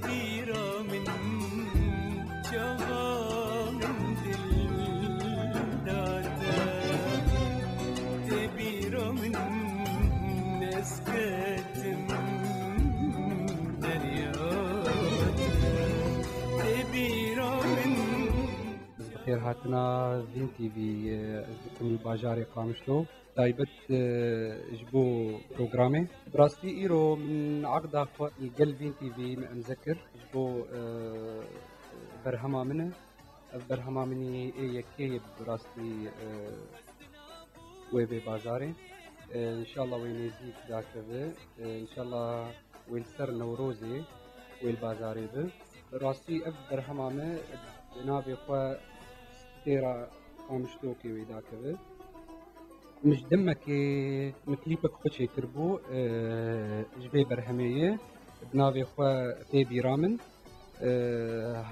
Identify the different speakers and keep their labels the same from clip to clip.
Speaker 1: كثيرة من جوا من دل داتا كبيرة من ناس كاتم درياتا كبيرة من
Speaker 2: بخير هاتنا فين تي في ازدكم الباجاري قامشلو تايبت جبو بروغرامي براستي ايرو من عقدة القل فين تي في مذكر جبو برهما منه برهما مني يكي براستي ويبي بازاري ان شاء الله وينزيك ذاك ان شاء الله ويلسر نوروزي والبازاري به براستي برهما منه نابي خو تيرا قامشتوكي ويداك به مش دمك مكليبك خوشي كربو جبي برهمية بنابي خو تيبي رامن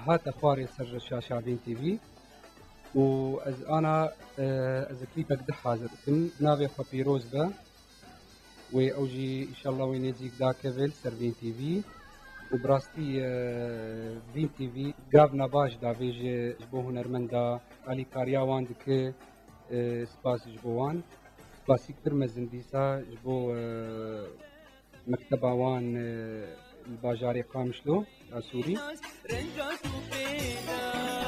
Speaker 2: هات اخواري سر شاشة بين تي في وأز أنا أز كليبك ده حاضر كن نابي خو بيروز با وأوجي إن شاء الله وينزيك دا كيفل سر بين تي في وبراستي بين تي في قابنا باش دا فيج جبو هنرمندا علي كاريا واندك سباس جبوان سباسي كتر مزنديسا جبو مكتبة وان الباجاري قامشلو سوري
Speaker 1: رنجات وبينا